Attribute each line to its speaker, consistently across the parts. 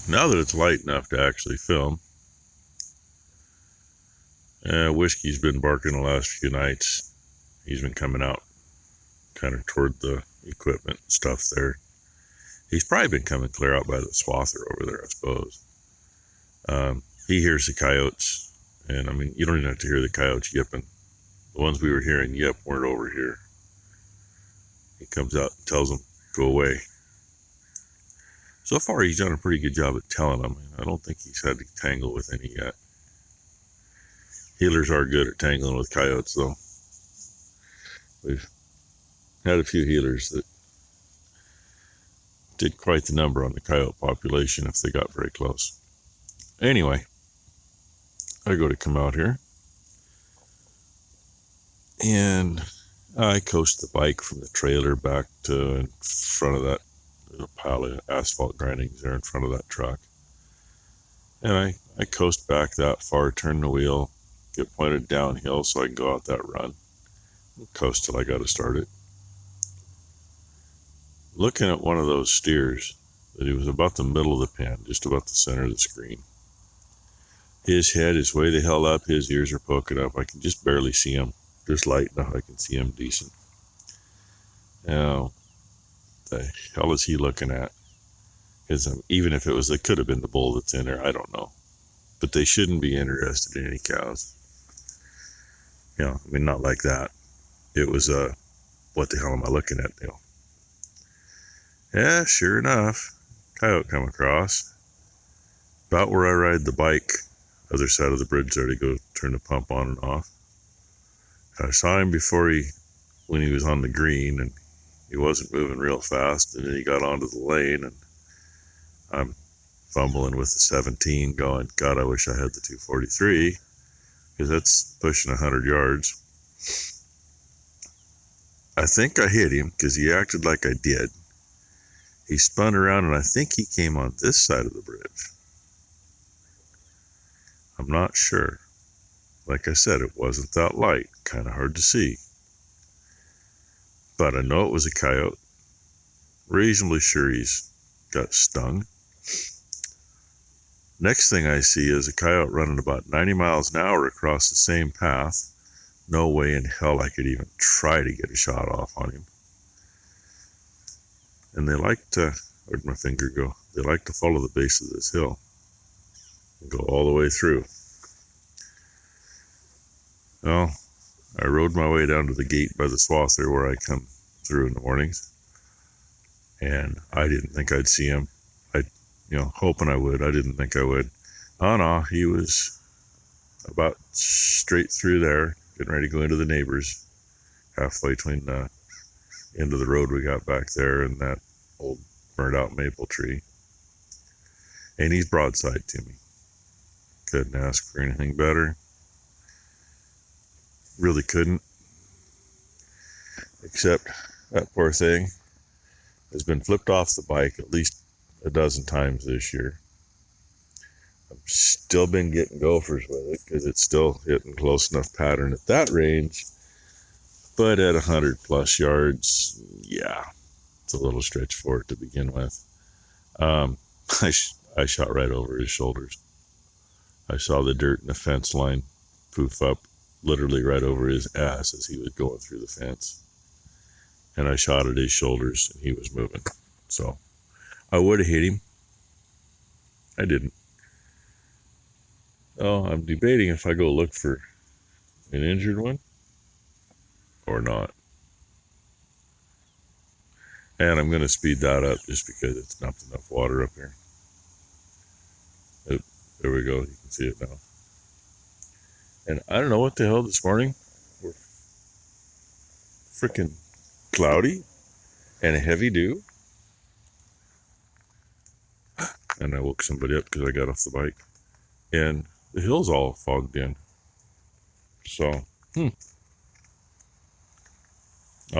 Speaker 1: now that it's light enough to actually film, Whiskey's been barking the last few nights. He's been coming out kind of toward the equipment stuff there. He's probably been coming clear out by the swather over there, I suppose. He hears the coyotes, and I mean, you don't even have to hear the coyotes yipping. The ones we were hearing yip weren't over here. He comes out and tells them, go away. So far, he's done a pretty good job at telling them. I don't think he's had to tangle with any yet. Healers are good at tangling with coyotes, though. We've had a few healers that did quite the number on the coyote population if they got very close. Anyway, I go to come out here, and I coast the bike from the trailer back to in front of that pile of asphalt grindings there in front of that truck. And I coast back that far, turn the wheel, get pointed downhill so I can go out that run. Coast till I got to start it. Looking at one of those steers, that he was about the middle of the pen, just about the center of the screen. His head is way the hell up, his ears are poking up. I can just barely see him. Just light enough I can see him decent. Now, the hell is he looking at? Because even if it could have been the bull that's in there, I don't know. But they shouldn't be interested in any cows. You know, I mean, not like that. It was what the hell am I looking at deal. Yeah, sure enough, coyote come across. About where I ride the bike, other side of the bridge there to go turn the pump on and off. I saw him when he was on the green, and he wasn't moving real fast, and then he got onto the lane, and I'm fumbling with the 17 going, God, I wish I had the 243, because that's pushing 100 yards. I think I hit him because he acted like I did. He spun around, and I think he came on this side of the bridge. I'm not sure. Like I said, it wasn't that light, kind of hard to see. But I know it was a coyote. Reasonably sure he's got stung. Next thing I see is a coyote running about 90 miles an hour across the same path. No way in hell I could even try to get a shot off on him. And they like to, where'd my finger go? They like to follow the base of this hill and go all the way through. Well, I rode my way down to the gate by the swather where I come through in the mornings, and I didn't think I'd see him. Hoping I would. I didn't think I would. Oh no, he was about straight through there, getting ready to go into the neighbors, halfway between the end of the road we got back there and that old burnt out maple tree. And he's broadside to me. Couldn't ask for anything better. Really couldn't. Except that poor thing has been flipped off the bike at least a dozen times this year. I've still been getting gophers with it because it's still hitting close enough pattern at that range. But at 100 plus yards, yeah, it's a little stretch for it to begin with. I shot right over his shoulders. I saw the dirt in the fence line poof up literally right over his ass as he was going through the fence. And I shot at his shoulders and he was moving. So I would have hit him. I didn't. Oh, I'm debating if I go look for an injured one or not. And I'm going to speed that up just because it's not enough water up here. There we go. You can see it now. And I don't know what the hell this morning. We're freaking cloudy and a heavy dew. And I woke somebody up because I got off the bike. And the hill's all fogged in. So, Oh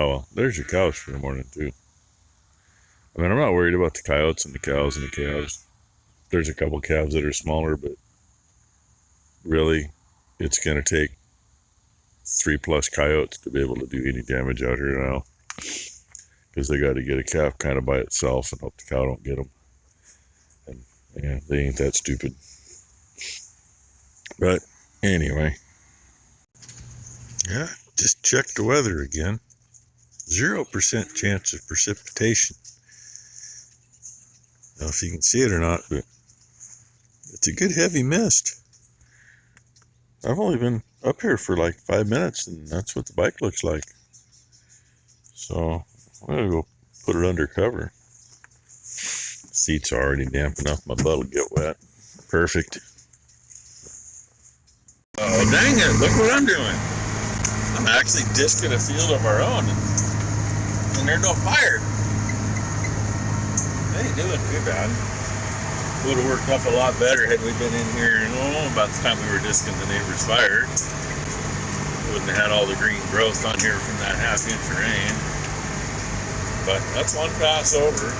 Speaker 1: well, there's your cows for the morning too. I mean, I'm not worried about the coyotes and the cows and the calves. There's a couple calves that are smaller, but really, it's going to take 3+ coyotes to be able to do any damage out here now. Because they got to get a calf kind of by itself and hope the cow don't get them. Yeah, they ain't that stupid. But anyway, yeah, just check the weather again. 0% chance of precipitation. I don't know if you can see it or not, but it's a good heavy mist. I've only been up here for like 5 minutes, and that's what the bike looks like. So I'm gonna go put it under cover. Seats are already damp enough, my butt will get wet. Perfect. Oh, dang it, look what I'm doing. I'm actually disking a field of our own, and there's no fire. They ain't doing too bad. Would have worked up a lot better had we been in here, about the time we were disking the neighbor's fire. Wouldn't have had all the green growth on here from that half-inch of rain. But that's one pass over.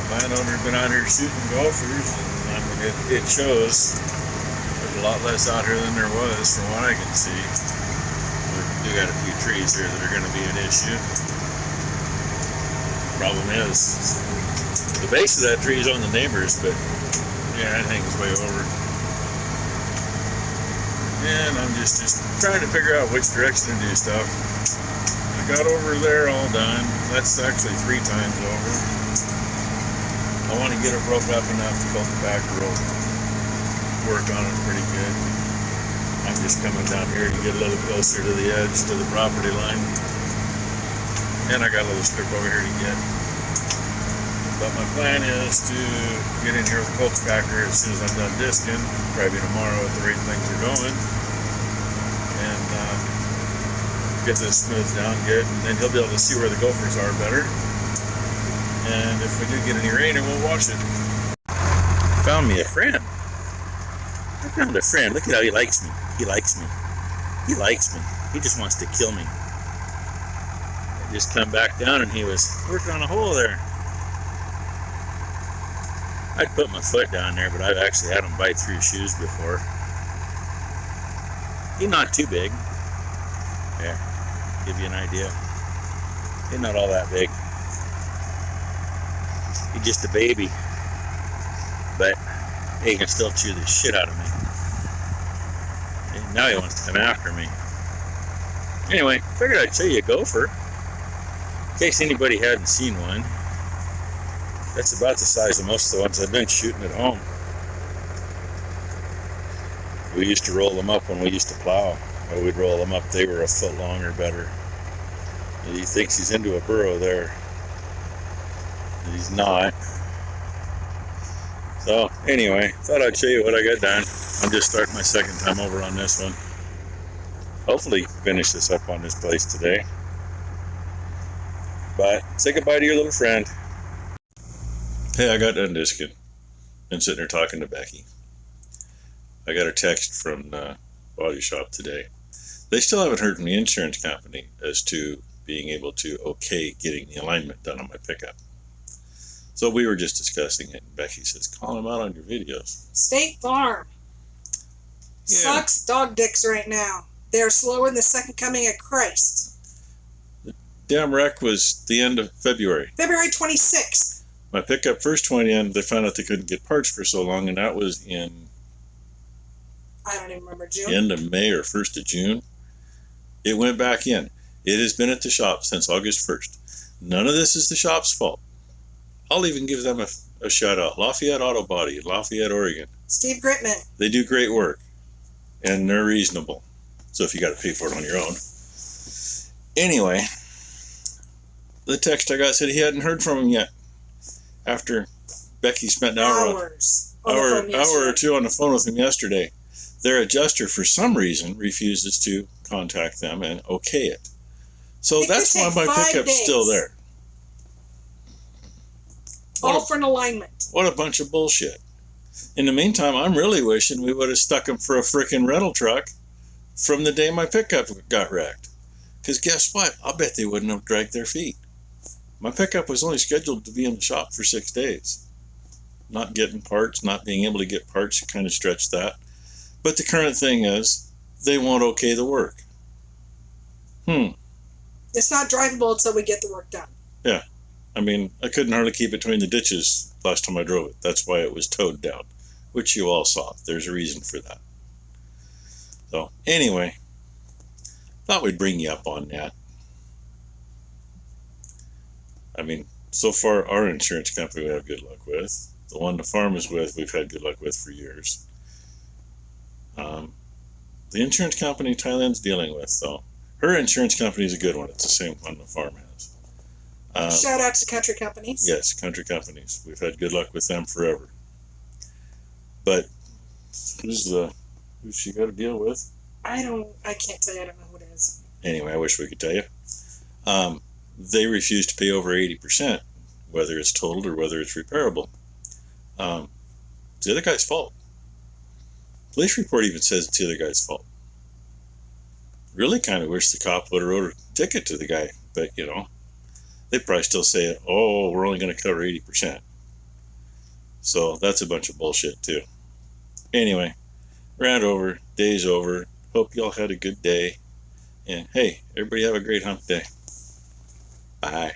Speaker 1: Landowner's been out here shooting gophers, and I mean, it shows. There's a lot less out here than there was, from what I can see. We do got a few trees here that are going to be an issue. Problem is, the base of that tree is on the neighbor's, but yeah, that hangs way over. And I'm just trying to figure out which direction to do stuff. I got over there all done. That's actually 3 times over. I want to get it broke up enough to build the back row. Work on it pretty good. I'm just coming down here to get a little closer to the edge, to the property line. And I got a little strip over here to get. But my plan is to get in here with a coach packer as soon as I'm done disking, probably tomorrow at the rate things are going, and get this smoothed down good, and then he'll be able to see where the gophers are better. And if we do get any rain, it won't wash it. Found me a friend. I found a friend. Look at how he likes me. He likes me. He likes me. He just wants to kill me. I just come back down and he was working on a hole there. I'd put my foot down there, but I've actually had him bite through shoes before. He's not too big. Yeah, give you an idea. He's not all that big. He's just a baby. But he can still chew the shit out of me. And now he wants to come after me. Anyway, figured I'd show you a gopher. In case anybody hadn't seen one. That's about the size of most of the ones I've been shooting at home. We used to roll them up when we used to plow. Or we'd roll them up, they were a foot long or better. And he thinks he's into a burrow there. And he's not. So, anyway, thought I'd show you what I got done. I'm just starting my second time over on this one. Hopefully finish this up on this place today. But, say goodbye to your little friend. Hey, I got done disking. Been sitting there talking to Becky. I got a text from the body shop today. They still haven't heard from the insurance company as to being able to okay getting the alignment done on my pickup. So we were just discussing it, and Becky says, call them out on your videos.
Speaker 2: State Farm. Yeah. Sucks dog dicks right now. They're slower than the second coming of Christ.
Speaker 1: The damn wreck was the end of February.
Speaker 2: February 26th.
Speaker 1: My pickup first went in, they found out they couldn't get parts for so long, and that was in...
Speaker 2: I don't even remember, June?
Speaker 1: End of May or 1st of June. It went back in. It has been at the shop since August 1st. None of this is the shop's fault. I'll even give them a shout out. Lafayette Auto Body in Lafayette, Oregon.
Speaker 2: Steve Gritman.
Speaker 1: They do great work. And they're reasonable. So if you got to pay for it on your own. Anyway, the text I got said he hadn't heard from him yet. After Becky spent an hour or two on the phone with him yesterday. Their adjuster, for some reason, refuses to contact them and okay it. So that's why my pickup's still there.
Speaker 2: All for an alignment.
Speaker 1: What a bunch of bullshit. In the meantime, I'm really wishing we would have stuck him for a frickin' rental truck from the day my pickup got wrecked. Because guess what? I'll bet they wouldn't have dragged their feet. My pickup was only scheduled to be in the shop for 6 days. Not getting parts, not being able to get parts, kind of stretched that. But the current thing is, they won't okay the work.
Speaker 2: It's not drivable until we get the work done.
Speaker 1: Yeah. I mean, I couldn't hardly keep it between the ditches last time I drove it. That's why it was towed down, which you all saw. There's a reason for that. So anyway, thought we'd bring you up on that. I mean, so far our insurance company we have good luck with. The one the farm is with, we've had good luck with for years. The insurance company Thailand's dealing with, though, her insurance company is a good one. It's the same one the farm has.
Speaker 2: Shout out to country companies.
Speaker 1: Yes, country companies. We've had good luck with them forever. But who's she got to deal with?
Speaker 2: I can't tell you. I don't know who it is.
Speaker 1: Anyway, I wish we could tell you. They refuse to pay over 80%, whether it's totaled or whether it's repairable. It's the other guy's fault. Police report even says it's the other guy's fault. Really kind of wish the cop would have wrote a ticket to the guy, but you know, they probably still say, oh, we're only going to cover 80%. So that's a bunch of bullshit too. Anyway, rant over, day's over. Hope y'all had a good day. And hey, everybody have a great hump day. Bye.